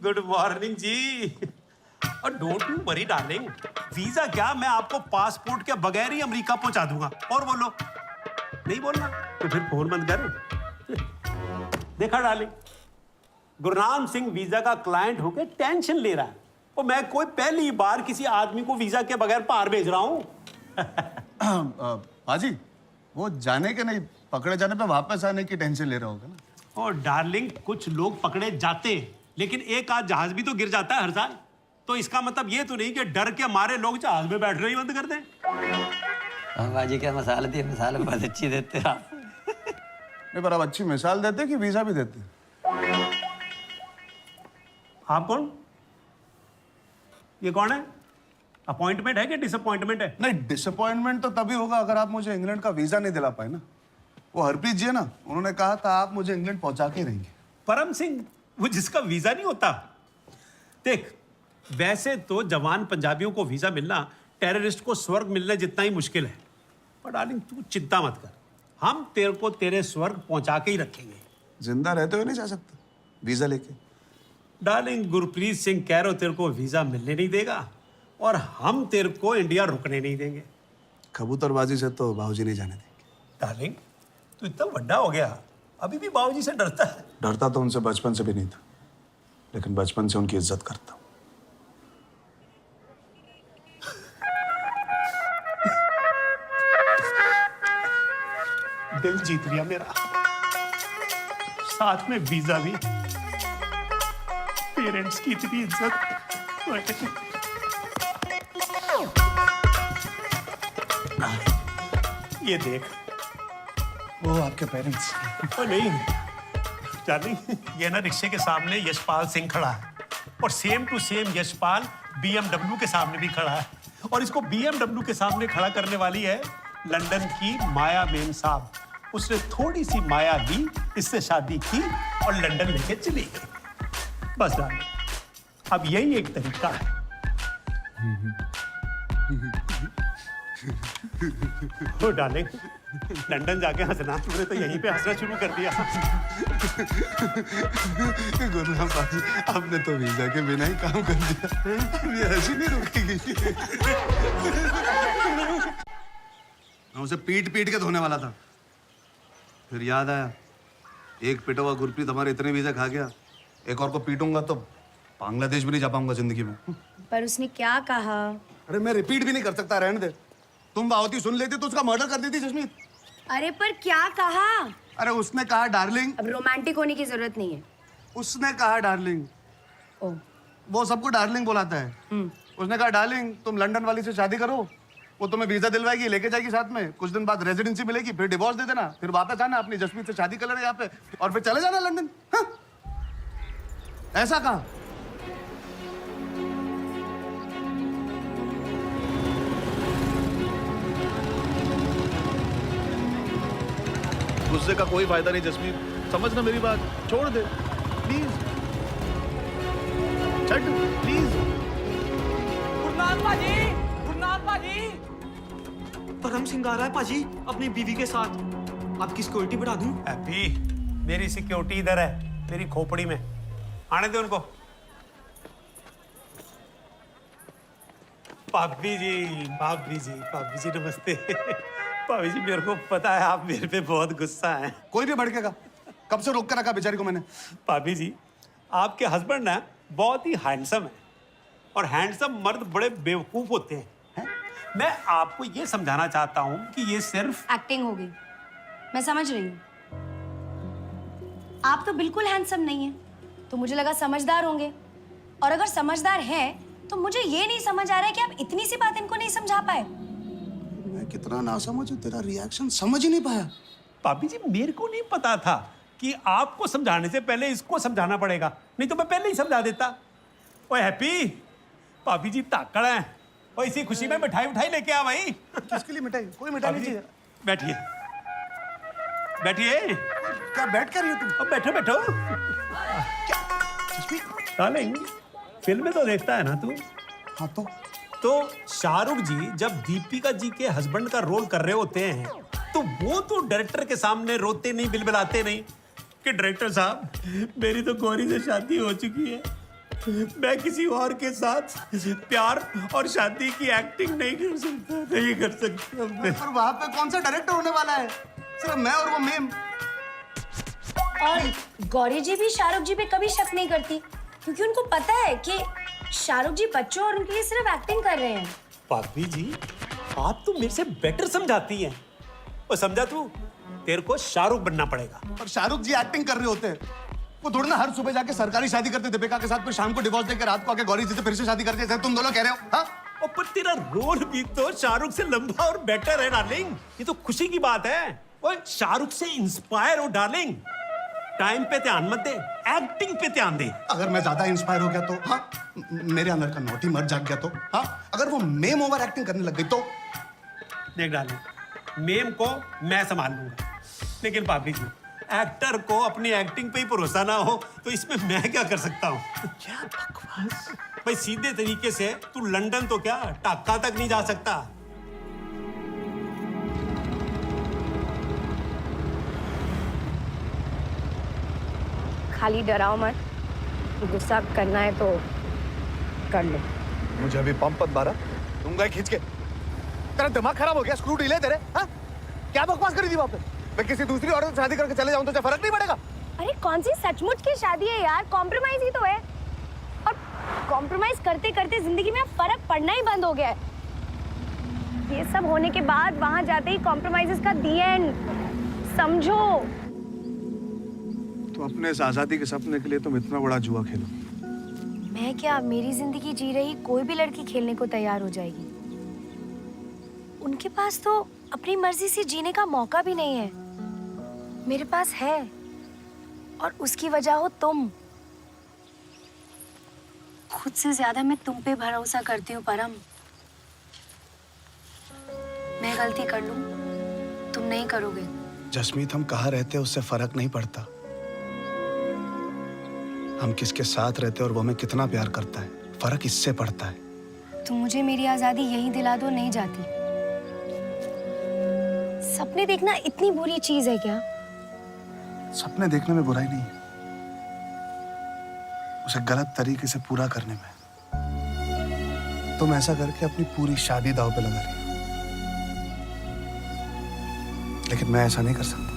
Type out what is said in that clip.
Good morning जी। और don't you worry darling, visa क्या, मैं आपको पासपोर्ट के बगैर ही अमेरिका पहुंचा दूंगा। और बोलो, नहीं बोलना तो फिर फोन बंद कर। देखा डार्लिंग, गुरनाम सिंह वीजा का क्लाइंट होके टेंशन ले रहा है, और मैं कोई पहली बार किसी आदमी को वीजा के बगैर पार भेज रहा हूँ। पाजी, वो जाने के नहीं, पकड़े जाने पे वापस आने की टेंशन ले रहा होगा ना। और डार्लिंग, कुछ लोग पकड़े जाते हैं, लेकिन एक आध जहाज भी तो गिर जाता है हर साल। तो इसका मतलब ये तो नहीं कि डर के मारे लोग जहाज में बैठना ही बंद कर दें। बाजी क्या मसाला दिए, मसाला बहुत अच्छी देते हैं आप। नहीं, पर अब अच्छी मिसाल देते कि वीजा भी देते? आप कौन? ये कौन है? अपॉइंटमेंट है कि डिसअपॉइंटमेंट है? नहीं, डिसअपॉइंटमेंट तो तभी होगा अगर आप मुझे इंग्लैंड का वीजा नहीं दिला पाए ना। वो हरप्रीत जी है ना, उन्होंने कहा था आप मुझे इंग्लैंड पहुंचा के रहेंगे। परम सिंह, वो जिसका वीजा नहीं होता। देख, वैसे तो जवान पंजाबियों को वीजा मिलना टेररिस्ट को स्वर्ग मिलने जितना ही मुश्किल है। पर डार्लिंग, तू चिंता मत कर, हम तेरे को तेरे स्वर्ग पहुंचा के ही रखेंगे। जिंदा रहते हुए नहीं जा सकते वीजा लेके? डार्लिंग, गुरप्रीत सिंह कह रहे हो तेरे को वीजा मिलने नहीं देगा, और हम तेरे को इंडिया रुकने नहीं देंगे। कबूतरबाजी से तो बाबूजी नहीं जाने देंगे। डार्लिंग, तू इतना बड़ा हो गया, अभी भी बाबूजी से डरता है? डरता तो उनसे बचपन से भी नहीं था, लेकिन बचपन से उनकी इज्जत करता हूँ। दिल जीत लिया मेरा, साथ में वीजा भी। पेरेंट्स की इतनी इज्जत। ये देख, वो आपके पेरेंट्स? ओ नहीं डार्लिंग, ये ना रिक्शे के सामने यशपाल सिंह खड़ा है, और same to same Yashpal BMW के सामने भी खड़ा है, और इसको BMW के सामने खड़ा करने वाली है लंदन की माया बेन साहब। उसने थोड़ी सी माया ली, इससे शादी की और लंदन लेके चली गई। बस डार्लिंग, अब यही एक तरीका है। ओ डार्लिंग, लंदन जाके हंसना, तुमने तो यहीं पे हंसना शुरू कर दिया। गुरनाम पाजी, आपने तो वीजा के बिना ही काम कर दिया। ये हंसी नहीं रुकेगी। मैं उसे पीट पीट के धोने वाला था, फिर याद आया एक पिटा हुआ गुरप्रीत हमारे इतने वीजा खा गया, एक और को पीटूंगा तो बांग्लादेश भी नहीं जा पाऊंगा जिंदगी में। पर उसने क्या कहा? अरे मैं रिपीट भी नहीं कर सकता, रहने दे। तुम बावती सुन लेती तो उसका मर्डर कर देती जसमीत। अरे पर क्या कहा? अरे उसने कहा डार्लिंग। अब रोमांटिक होने की जरूरत नहीं है। उसने कहा डार्लिंग। ओ, वो सबको डार्लिंग बुलाता है। उसने कहा डार्लिंग, तुम लंदन वाली से शादी करो, वो तुम्हें वीजा दिलवाएगी, लेके जाएगी साथ में, कुछ दिन बाद रेजिडेंसी मिलेगी, फिर डिवोर्स दे देना, फिर वापस आना, अपनी जसमीत से शादी कर लेना यहाँ पे, और फिर चले जाना लंदन। हाँ? ऐसा कहा? गुस्से का कोई फायदा नहीं जसमीत, समझना मेरी बात, छोड़ दे प्लीज। Chhath please. गुरनाम पाजी, गुरनाम पाजी। परम सिंह आ रहा है पाजी अपनी बीवी के साथ। आपकी सिक्योरिटी बढ़ा दूं? हैप्पी, मेरी सिक्योरिटी इधर है, मेरी खोपड़ी में। आने दे उनको। भाभी जी, भाभी जी, भाभी जी नमस्ते। भाभी जी, मेरे को पता है आप मेरे पे बहुत गुस्सा हैं। कोई भी भड़केगा, कब से रोक कर रखा बेचारी को मैंने। भाभी जी, आपके हस्बैंड ना बहुत ही हैंडसम है, और हैंडसम मर्द बड़े बेवकूफ होते हैं। मैं आपको ये समझाना चाहता हूँ कि ये सिर्फ एक्टिंग होगी, मैं समझ रही हूँ। आप तो बिल्कुल हैंडसम नहीं है, तो मुझे लगा समझदार होंगे, और अगर समझदार हैं तो मुझे ये नहीं समझ आ रहा है कि आप इतनी सी बात इनको नहीं समझा पाए। मैं कितना नासमझ हूं, तेरा रिएक्शन समझ ही नहीं पाया। भाभी जी, मेरे को नहीं पता था कि आपको समझाने से पहले इसको समझाना पड़ेगा, नहीं तो मैं पहले ही समझा देता। ओए हैप्पी, भाभी जी ताकड़ है, और इसी खुशी में मिठाई उठाई लेके आ भाई। किसके लिए मिठाई? कोई मिठाई नहीं चाहिए। बैठिए बैठिए। क्या बैठ कर रही हो तुम? अब बैठो बैठो। डार्लिंग, फिल्में तो देखता है ना तू? हाँ तो शाहरुख जी जब दीपिका जी के हस्बैंड का रोल कर रहे होते हैं, तो वो तो डायरेक्टर के सामने रोते नहीं, बिलबिलाते नहीं कि डायरेक्टर साहब मेरी तो गौरी से शादी हो चुकी है, मैं किसी और के साथ प्यार और शादी की एक्टिंग नहीं कर सकता मैं। पर वहां पे कौन सा डायरेक्टर होने वाला है? सिर्फ मैं और वो मेम। और गौरी जी भी शाहरुख जी पे कभी शक नहीं करती, क्योंकि उनको पता है कि शाहरुख जी बच्चों और उनके लिए सिर्फ एक्टिंग कर रहे हैं। भाभी जी, आप तो मेरे से बेटर समझाती हैं। और समझा तू, तेरे को शाहरुख बनना पड़ेगा। पर शाहरुख जी एक्टिंग कर रहे होते हैं। वो थोड़ी ना हर सुबह जाके सरकारी शादी करते दीपिका के साथ, फिर शाम को डिवोर्स देकर रात को आके गौरी जी से फिर से शादी करते हैं। तुम दोनों कह रहे हो? हाँ? और पर तेरा रोल भी तो शाहरुख से लंबा और बेटर है डार्लिंग। ये तो खुशी की बात है। ओए, शाहरुख से इंस्पायर हो डार्लिंग। टाइम पे ध्यान मत दे, एक्टिंग पे ध्यान दे। अगर मैं ज्यादा इंस्पायर हो गया तो? हाँ? मेरे अंदर का नौटी मर्द जाग गया तो? हाँ? अगर वो मेम ओवर एक्टिंग करने लग गई तो? देख डार्लिंग, मेम को मैं संभाल लूंगा, लेकिन भाभी जी, एक्टर को अपनी एक्टिंग पे ही भरोसा ना हो तो इसमें मैं क्या कर सकता हूँ? क्या बकवास। भाई सीधे तरीके से तू लंदन तो क्या ढाका तक नहीं जा सकता। खाली डराओ मत, गुस्सा करना है तो कर लो। मुझे अभी पंप मत मारा, दूंगा खींच के। तेरा दिमाग खराब हो गया? स्क्रू ढीले तेरे? हाँ? क्या बकवास करी थी वहां पे? मैं किसी दूसरी औरत से शादी करके चले जाऊं तो क्या फर्क नहीं पड़ेगा? अरे कौन सी सचमुच की शादी है यार, कॉम्प्रोमाइज ही तो है। और कॉम्प्रोमाइज करते करते जिंदगी में फर्क पड़ना ही बंद हो गया है। ये सब होने के बाद वहां जाते ही कॉम्प्रोमाइजेस का दी एंड समझो। तो अपने इस आजादी के सपने के लिए तुम इतना बड़ा जुआ खेलो? मैं क्या, मेरी जिंदगी जी रही कोई भी लड़की खेलने को तैयार हो जाएगी। उनके पास तो अपनी मर्जी से जीने का मौका भी नहीं है, मेरे पास है, और उसकी वजह हो तुम। खुद से ज्यादा मैं तुम पे भरोसा करती हूँ परम। मैं गलती कर लूं, तुम नहीं करोगे। जसमीत, हम कहाँ रहते हैं उससे फर्क नहीं पड़ता। हम किसके साथ रहते हैं और वो हमें कितना प्यार करता है, फर्क इससे पड़ता है। तुम मुझे मेरी आजादी यहीं दिला दो, नहीं जाती। सपने देखना इतनी बुरी चीज है क्या? सपने देखने में बुराई नहीं है, उसे गलत तरीके से पूरा करने में। तुम ऐसा करके अपनी पूरी शादी दांव पे लगा रही हो, लेकिन मैं ऐसा नहीं कर सकता।